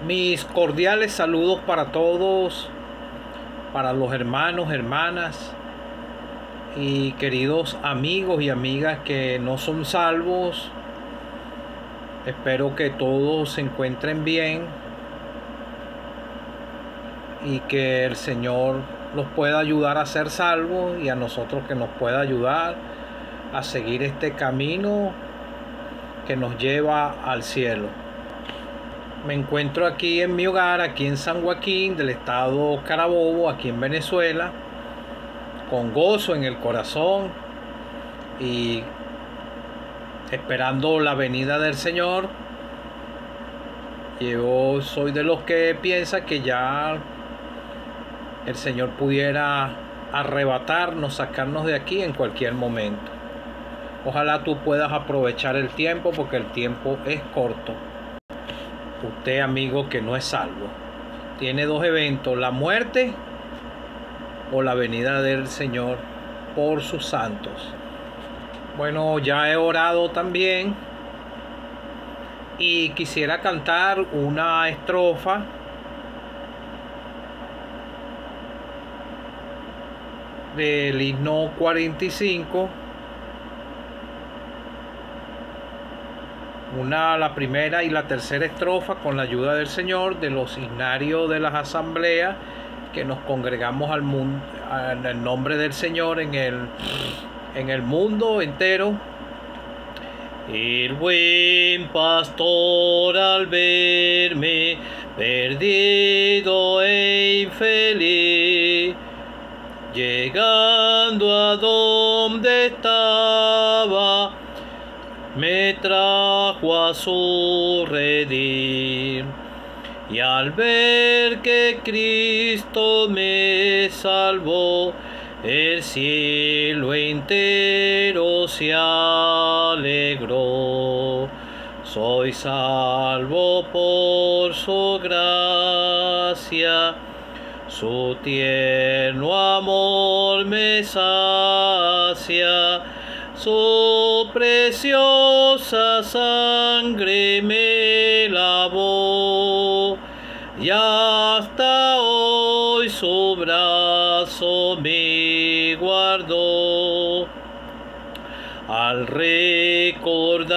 Mis cordiales saludos para todos, para los hermanos, hermanas y queridos amigos y amigas que no son salvos. Espero que todos se encuentren bien y que el Señor los pueda ayudar a ser salvos y a nosotros que nos pueda ayudar a seguir este camino que nos lleva al cielo. Me encuentro aquí en mi hogar, aquí en San Joaquín del estado Carabobo, aquí en Venezuela, con gozo en el corazón y esperando la venida del Señor. Yo soy de los que piensa que ya el Señor pudiera arrebatarnos, sacarnos de aquí en cualquier momento. Ojalá tú puedas aprovechar el tiempo, porque el tiempo es corto. Usted, amigo que no es salvo, tiene dos eventos: la muerte o la venida del Señor por sus santos. Bueno, ya he orado también y quisiera cantar una estrofa del himno 45. La primera y la tercera estrofa, con la ayuda del Señor, de los himnarios de las asambleas que nos congregamos al mundo, en el nombre del Señor en el mundo entero. El buen pastor, al verme perdido e infeliz, llegando a donde estaba, me trajo a su redil, y al ver que Cristo me salvó, el cielo entero se alegró. Soy salvo por su gracia, su tierno amor me sacia, su preciosa sangre me lavó, y hasta hoy su brazo me guardó. Al recordar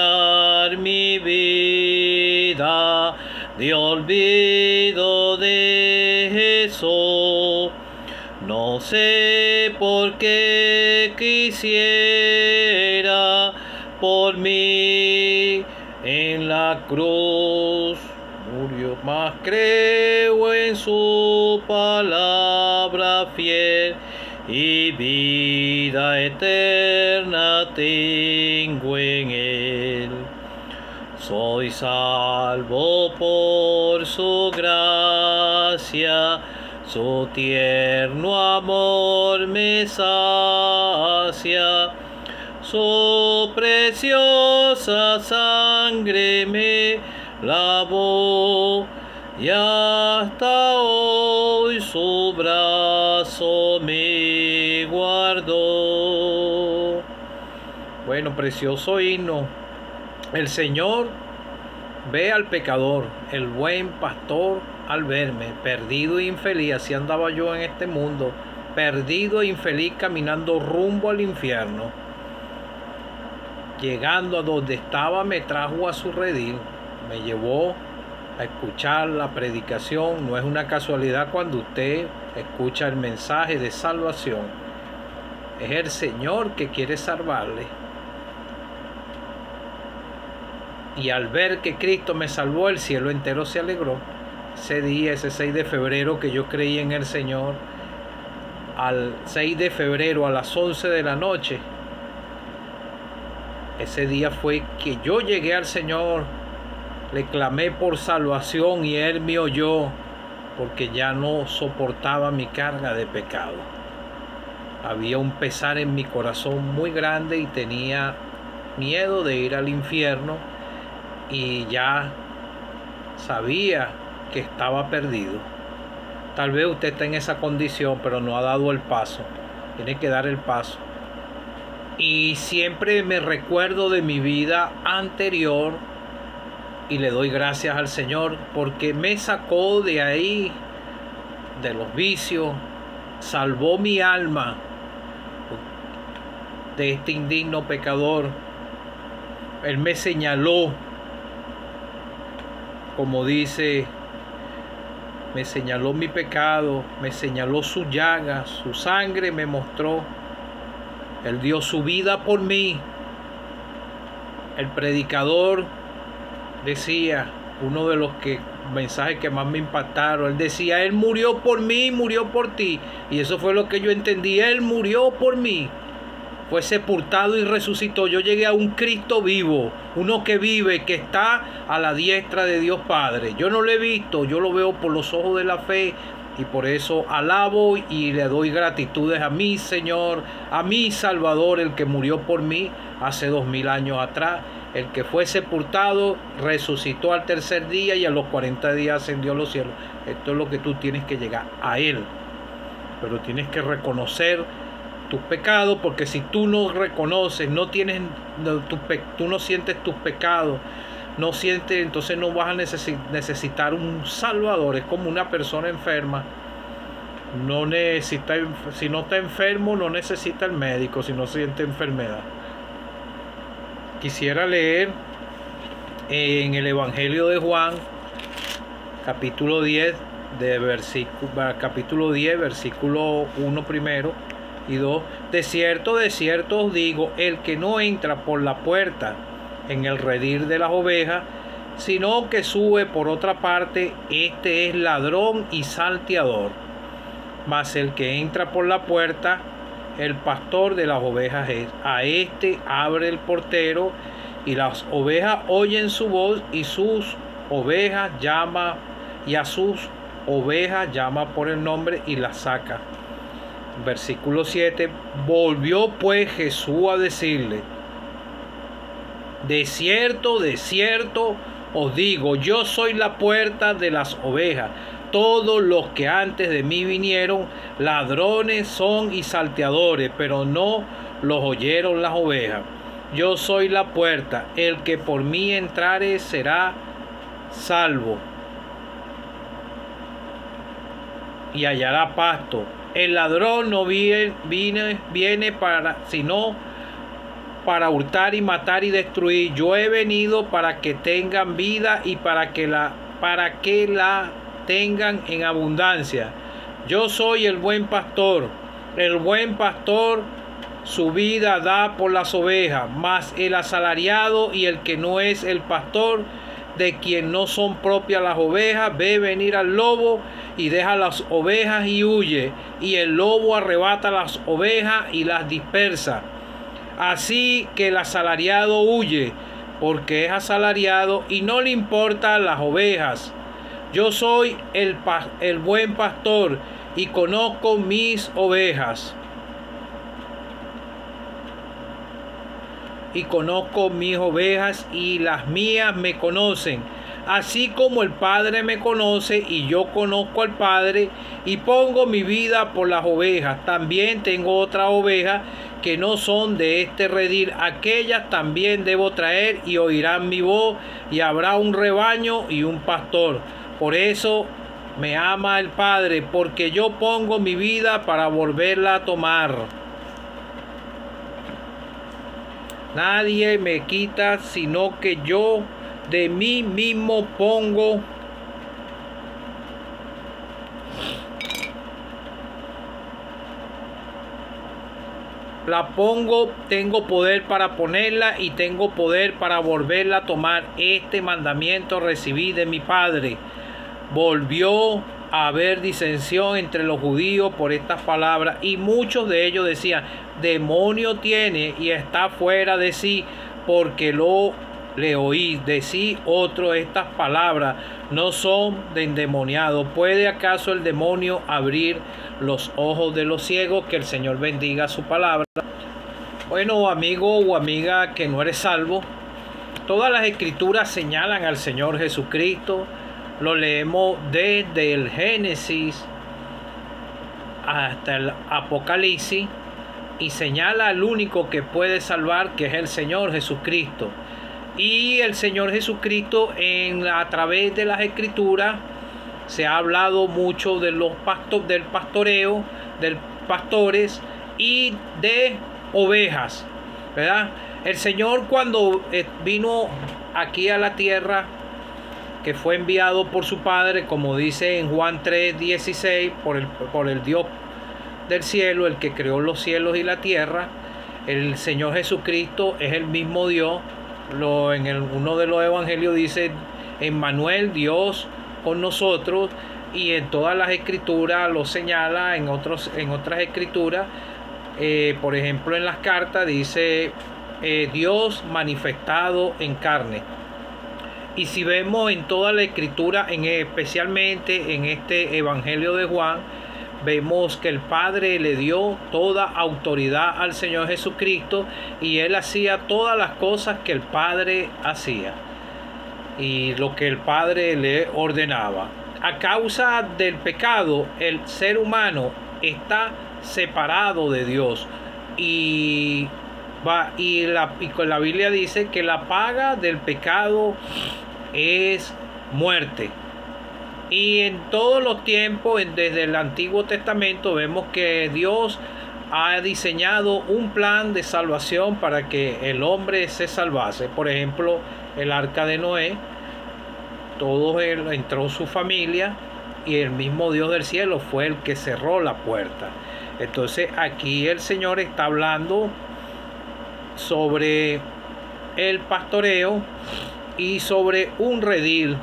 mi vida de olvido de Jesús, no sé por qué quisiera por mí en la cruz murió, mas creo en su palabra fiel, y vida eterna tengo en él. Soy salvo por su gracia, su tierno amor me sacia, su preciosa sangre me lavó, y hasta hoy su brazo me guardó. Bueno, precioso himno. El Señor ve al pecador, el buen pastor al verme perdido e infeliz. Así andaba yo en este mundo, perdido e infeliz, caminando rumbo al infierno. Llegando a donde estaba, me trajo a su redil, me llevó a escuchar la predicación. No es una casualidad cuando usted escucha el mensaje de salvación. Es el Señor que quiere salvarle. Y al ver que Cristo me salvó, el cielo entero se alegró. Ese día, ese 6 de febrero que yo creí en el Señor, al 6 de febrero a las 11 de la noche, ese día fue que yo llegué al Señor, le clamé por salvación y Él me oyó, porque ya no soportaba mi carga de pecado. Había un pesar en mi corazón muy grande y tenía miedo de ir al infierno, y ya sabía que estaba perdido. Tal vez usted está en esa condición, pero no ha dado el paso. Tiene que dar el paso. Y siempre me recuerdo de mi vida anterior, y le doy gracias al Señor porque me sacó de ahí, de los vicios, salvó mi alma de este indigno pecador. Él me señaló, como dice, me señaló mi pecado, me señaló su llaga, su sangre me mostró. Él dio su vida por mí. El predicador decía, uno de los mensajes que más me impactaron, él decía, Él murió por mí, murió por ti. Y eso fue lo que yo entendí, Él murió por mí. Fue sepultado y resucitó. Yo llegué a un Cristo vivo, uno que vive, que está a la diestra de Dios Padre. Yo no lo he visto, yo lo veo por los ojos de la fe, y por eso alabo y le doy gratitudes a mi Señor, a mi Salvador, el que murió por mí hace 2000 años atrás, el que fue sepultado, resucitó al tercer día y a los 40 días ascendió a los cielos. Esto es lo que tú tienes que llegar a Él, pero tienes que reconocer tus pecados, porque si tú no reconoces, tú no sientes tus pecados, no sientes, entonces no vas a necesitar un Salvador. Es como una persona enferma, si no está enfermo, no necesita el médico, si no siente enfermedad. Quisiera leer en el Evangelio de Juan, capítulo 10, versículo 1 primero y 2. De cierto os digo, el que no entra por la puerta en el redil de las ovejas, sino que sube por otra parte, este es ladrón y salteador. Mas el que entra por la puerta, el pastor de las ovejas es. A este abre el portero, y las ovejas oyen su voz, y a sus ovejas llama por el nombre y las saca. Versículo 7. Volvió pues Jesús a decirle, de cierto os digo, yo soy la puerta de las ovejas. Todos los que antes de mí vinieron, ladrones son y salteadores, pero no los oyeron las ovejas. Yo soy la puerta, el que por mí entrare será salvo y hallará pasto. El ladrón no viene sino para hurtar y matar y destruir. Yo he venido para que tengan vida y para que la tengan en abundancia. Yo soy el buen pastor. El buen pastor su vida da por las ovejas, mas el asalariado y el que no es el pastor, de quien no son propias las ovejas, ve venir al lobo y deja las ovejas y huye, y el lobo arrebata las ovejas y las dispersa. Así que el asalariado huye, porque es asalariado y no le importan las ovejas. Yo soy el buen pastor y conozco mis ovejas. Y las mías me conocen, así como el Padre me conoce y yo conozco al Padre y pongo mi vida por las ovejas. También tengo otras ovejas que no son de este redil, aquellas también debo traer y oirán mi voz, y habrá un rebaño y un pastor. Por eso me ama el Padre, porque yo pongo mi vida para volverla a tomar. Nadie me quita, sino que yo de mí mismo pongo. La pongo, tengo poder para ponerla y tengo poder para volverla a tomar. Este mandamiento recibí de mi Padre. Volvió a haber disensión entre los judíos por estas palabras, y muchos de ellos decían, demonio tiene y está fuera de sí, porque le oí decir otro, estas palabras no son de endemoniado. ¿Puede acaso el demonio abrir los ojos de los ciegos? Que el Señor bendiga su palabra. Bueno, amigo o amiga que no eres salvo, todas las escrituras señalan al Señor Jesucristo. Lo leemos desde el Génesis hasta el Apocalipsis y señala al único que puede salvar, que es el Señor Jesucristo. Y el Señor Jesucristo a través de las Escrituras se ha hablado mucho de del pastoreo, de pastores y de ovejas, ¿verdad? El Señor, cuando vino aquí a la tierra, que fue enviado por su Padre, como dice en Juan 3:16, por el Dios del cielo, el que creó los cielos y la tierra, el Señor Jesucristo es el mismo Dios. Uno de los evangelios dice Emmanuel, Dios con nosotros, y en todas las escrituras lo señala. En otras escrituras, por ejemplo en las cartas dice Dios manifestado en carne. Y si vemos en toda la escritura, especialmente en este evangelio de Juan, vemos que el Padre le dio toda autoridad al Señor Jesucristo, y Él hacía todas las cosas que el Padre hacía y lo que el Padre le ordenaba. A causa del pecado, el ser humano está separado de Dios, y la Biblia dice que la paga del pecado es muerte. Y en todos los tiempos, desde el Antiguo Testamento, vemos que Dios ha diseñado un plan de salvación para que el hombre se salvase. Por ejemplo, el arca de Noé, entró su familia, y el mismo Dios del cielo fue el que cerró la puerta. Entonces aquí el Señor está hablando sobre el pastoreo y sobre un redil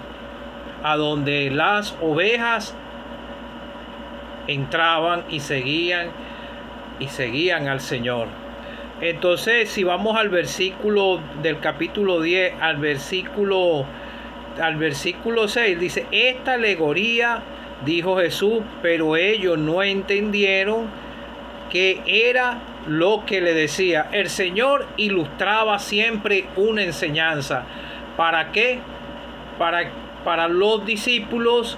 a donde las ovejas entraban y seguían al Señor. Entonces, si vamos al versículo del capítulo 10 al versículo 6, dice: esta alegoría dijo Jesús, pero ellos no entendieron que era lo que le decía. El Señor ilustraba siempre una enseñanza. ¿Para qué? Para los discípulos,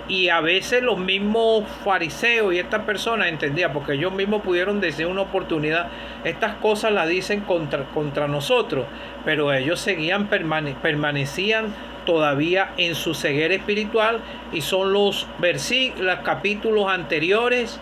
y a veces los mismos fariseos y estas personas entendían, porque ellos mismos pudieron decir una oportunidad, estas cosas las dicen contra nosotros, pero ellos seguían, permanecían todavía en su ceguera espiritual, y son los capítulos anteriores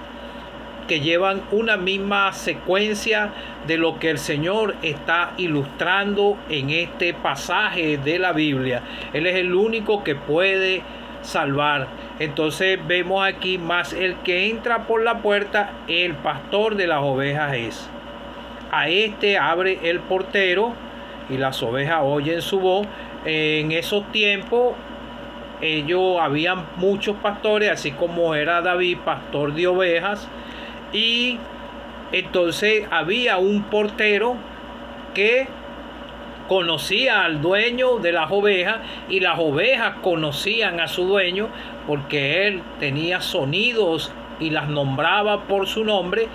que llevan una misma secuencia de lo que el Señor está ilustrando en este pasaje de la Biblia. Él es el único que puede salvar. Entonces vemos aquí: más el que entra por la puerta, el pastor de las ovejas es. A este abre el portero, y las ovejas oyen su voz. En esos tiempos habían muchos pastores, así como era David pastor de ovejas. Y entonces había un portero que conocía al dueño de las ovejas, y las ovejas conocían a su dueño, porque él tenía sonidos y las nombraba por su nombre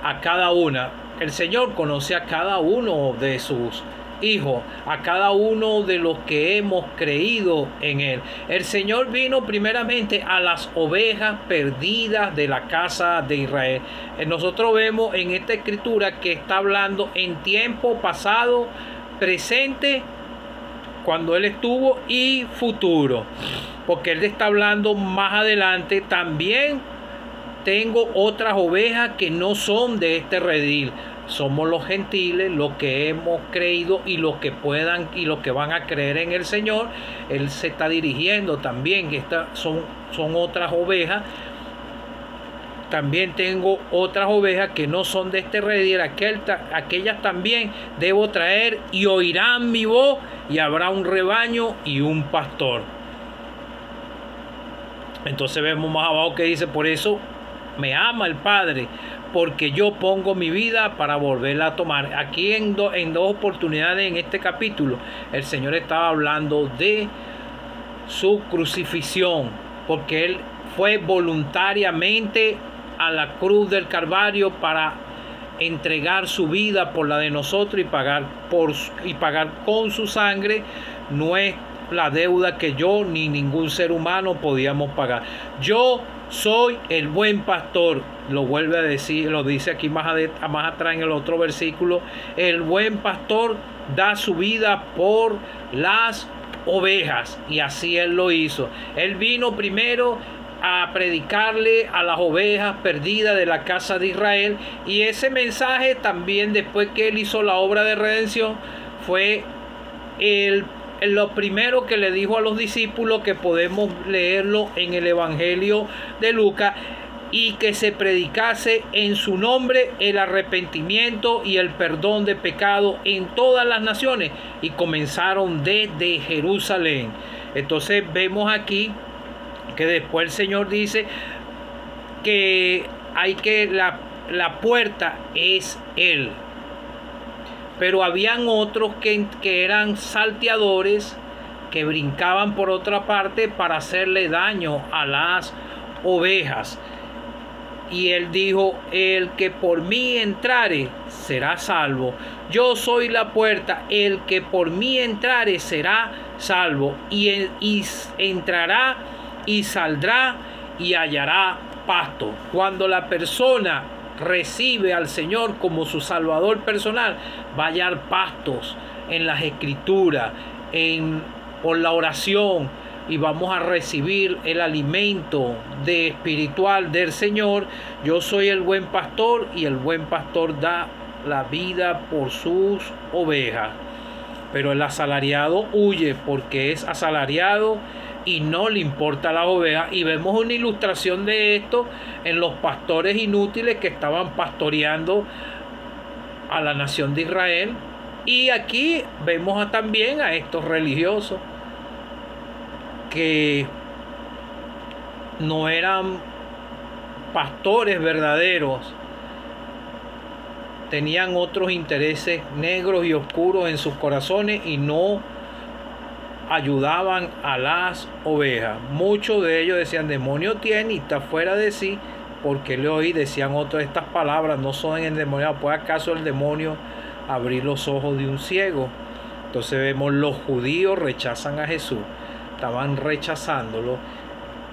a cada una. El Señor conoce a cada uno de sus hijos, a cada uno de los que hemos creído en Él. El Señor vino primeramente a las ovejas perdidas de la casa de Israel. Nosotros vemos en esta escritura que está hablando en tiempo pasado, presente, cuando Él estuvo, y futuro, porque Él está hablando más adelante. También tengo otras ovejas que no son de este redil. Somos los gentiles, los que hemos creído, y los que puedan y los que van a creer en el Señor. Él se está dirigiendo también, que son otras ovejas. También tengo otras ovejas que no son de este redil. Aquellas también debo traer, y oirán mi voz, y habrá un rebaño y un pastor. Entonces vemos más abajo que dice: por eso me ama el Padre, porque yo pongo mi vida para volverla a tomar. Aquí en dos oportunidades en este capítulo, el Señor estaba hablando de su crucifixión, porque Él fue voluntariamente a la cruz del Calvario para entregar su vida por la de nosotros, y pagar con su sangre la deuda que yo ni ningún ser humano podíamos pagar. Yo soy el buen pastor, lo vuelve a decir, lo dice aquí más atrás en el otro versículo: el buen pastor da su vida por las ovejas. Y así Él lo hizo. Él vino primero a predicarle a las ovejas perdidas de la casa de Israel, y ese mensaje también, después que Él hizo la obra de redención, fue lo primero que le dijo a los discípulos, que podemos leerlo en el Evangelio de Lucas, y que se predicase en su nombre el arrepentimiento y el perdón de pecado en todas las naciones, y comenzaron desde Jerusalén. Entonces vemos aquí que después el Señor dice que la puerta es Él. Pero habían otros que eran salteadores, que brincaban por otra parte para hacerle daño a las ovejas. Y Él dijo: el que por mí entrare será salvo. Yo soy la puerta, el que por mí entrare será salvo. Y entrará y saldrá y hallará pasto. Cuando la persona recibe al Señor como su Salvador personal, va a hallar pastos en las Escrituras, por la oración, y vamos a recibir el alimento espiritual del Señor. Yo soy el buen pastor, y el buen pastor da la vida por sus ovejas. Pero el asalariado huye, porque es asalariado y no le importa las ovejas. Y vemos una ilustración de esto en los pastores inútiles que estaban pastoreando a la nación de Israel. Y aquí vemos también a estos religiosos que no eran pastores verdaderos, tenían otros intereses negros y oscuros en sus corazones y no ayudaban a las ovejas. Muchos de ellos decían: demonio tiene y está fuera de sí. Porque le oí, decían otros, estas palabras no son endemoniados. ¿Puede acaso el demonio abrir los ojos de un ciego? Entonces vemos, los judíos rechazan a Jesús, estaban rechazándolo,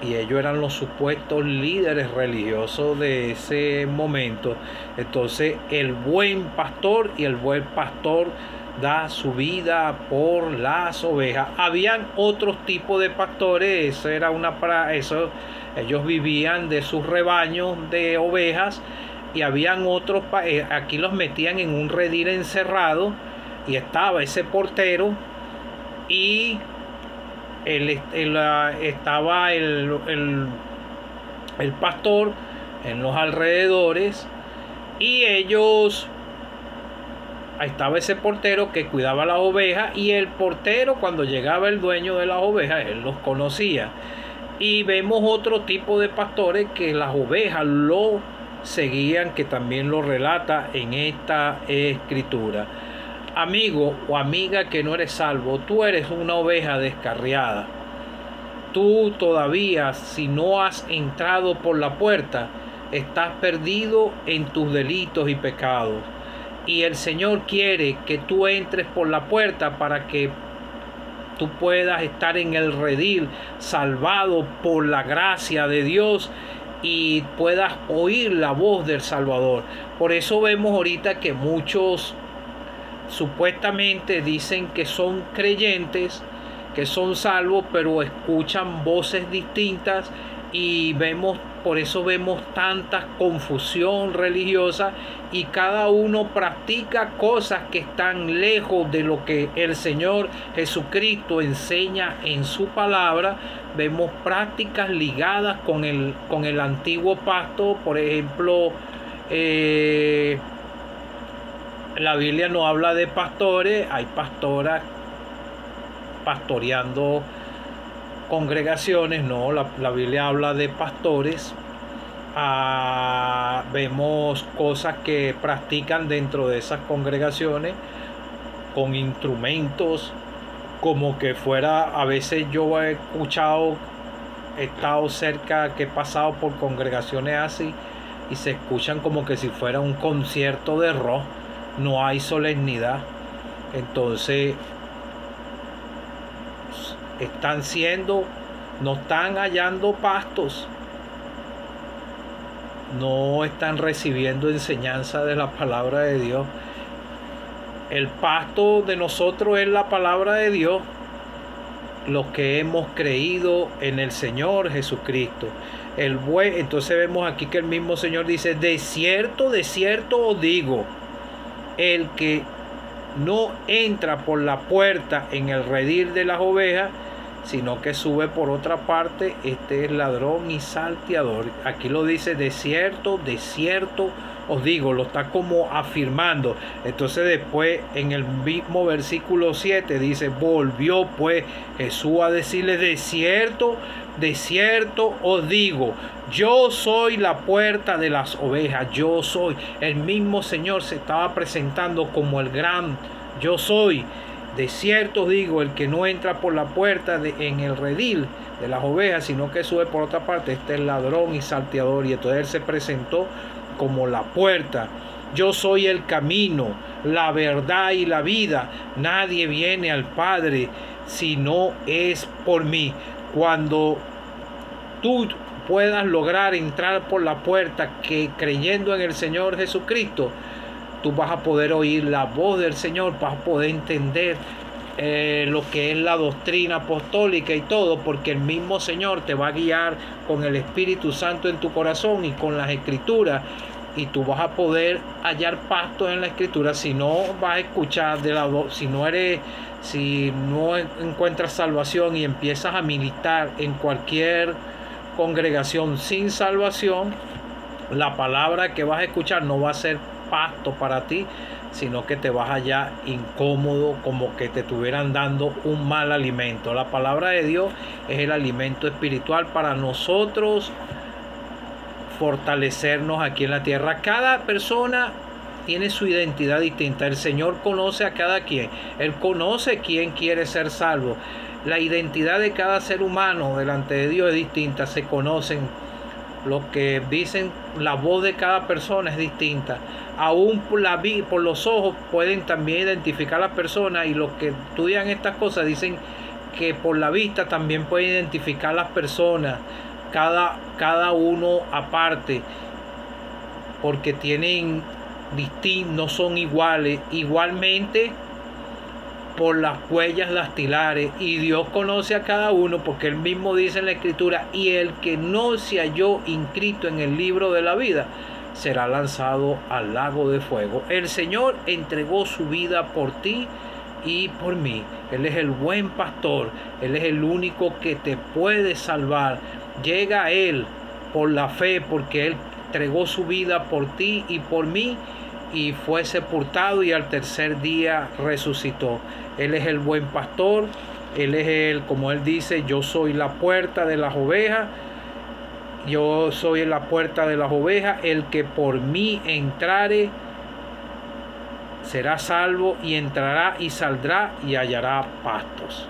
y ellos eran los supuestos líderes religiosos de ese momento. Entonces el buen pastor, y el buen pastor da su vida por las ovejas. Habían otros tipos de pastores, ellos vivían de sus rebaños de ovejas, y habían otros, aquí los metían en un redil encerrado, y estaba ese portero, y estaba el pastor en los alrededores, y estaba ese portero que cuidaba las ovejas, y el portero, cuando llegaba el dueño de las ovejas, él los conocía. Y vemos otro tipo de pastores que las ovejas lo seguían, que también lo relata en esta escritura. Amigo o amiga que no eres salvo, tú eres una oveja descarriada. Tú todavía, si no has entrado por la puerta, estás perdido en tus delitos y pecados. Y el Señor quiere que tú entres por la puerta para que tú puedas estar en el redil, salvado por la gracia de Dios, y puedas oír la voz del Salvador. Por eso vemos ahorita que muchos supuestamente dicen que son creyentes, que son salvos, pero escuchan voces distintas, y por eso vemos tanta confusión religiosa, y cada uno practica cosas que están lejos de lo que el Señor Jesucristo enseña en su palabra. Vemos prácticas ligadas con el antiguo pacto. Por ejemplo, la Biblia no habla de pastores, hay pastoras pastoreando congregaciones, no, la Biblia habla de pastores. Vemos cosas que practican dentro de esas congregaciones con instrumentos, como que fuera, a veces yo he escuchado, he estado cerca, que he pasado por congregaciones así, y se escuchan como que si fuera un concierto de rock, no hay solemnidad. Entonces no están hallando pastos, no están recibiendo enseñanza de la palabra de Dios. El pasto de nosotros es la palabra de Dios, los que hemos creído en el Señor Jesucristo. Entonces vemos aquí que el mismo Señor dice: de cierto os digo, el que no entra por la puerta en el redil de las ovejas, sino que sube por otra parte, este es ladrón y salteador. Aquí lo dice: de cierto os digo, lo está como afirmando. Entonces después en el mismo versículo 7 dice: volvió pues Jesús a decirle: de cierto os digo, yo soy la puerta de las ovejas. Yo soy. El mismo Señor se estaba presentando como el gran yo soy. De cierto os digo, el que no entra por la puerta en el redil de las ovejas, sino que sube por otra parte, este es ladrón y salteador. Y entonces él se presentó como la puerta. Yo soy el camino, la verdad y la vida. Nadie viene al Padre si no es por mí. Cuando tú puedas lograr entrar por la puerta, que creyendo en el Señor Jesucristo, tú vas a poder oír la voz del Señor, vas a poder entender lo que es la doctrina apostólica y todo, porque el mismo Señor te va a guiar con el Espíritu Santo en tu corazón y con las Escrituras, y tú vas a poder hallar pasto en la Escritura. Si no vas a escuchar si no encuentras salvación y empiezas a militar en cualquier congregación sin salvación, la palabra que vas a escuchar no va a ser pasto para ti, sino que te vas allá incómodo, como que te estuvieran dando un mal alimento. La palabra de Dios es el alimento espiritual para nosotros fortalecernos aquí en la tierra. Cada persona tiene su identidad distinta. El Señor conoce a cada quien. Él conoce quién quiere ser salvo. La identidad de cada ser humano delante de Dios es distinta. Se conocen. Lo que dicen, la voz de cada persona es distinta. Aún por los ojos pueden también identificar a las personas, y los que estudian estas cosas dicen que por la vista también pueden identificar a las personas, cada uno aparte, porque tienen no son iguales. Igualmente por las huellas dactilares, y Dios conoce a cada uno, porque él mismo dice en la Escritura: y el que no se halló inscrito en el libro de la vida será lanzado al lago de fuego. El Señor entregó su vida por ti y por mí. Él es el buen pastor. Él es el único que te puede salvar. Llega a Él por la fe, porque Él entregó su vida por ti y por mí, y fue sepultado, y al tercer día resucitó. Él es el buen pastor. Él es como Él dice: yo soy la puerta de las ovejas. Yo soy la puerta de las ovejas. El que por mí entrare será salvo, y entrará y saldrá y hallará pastos.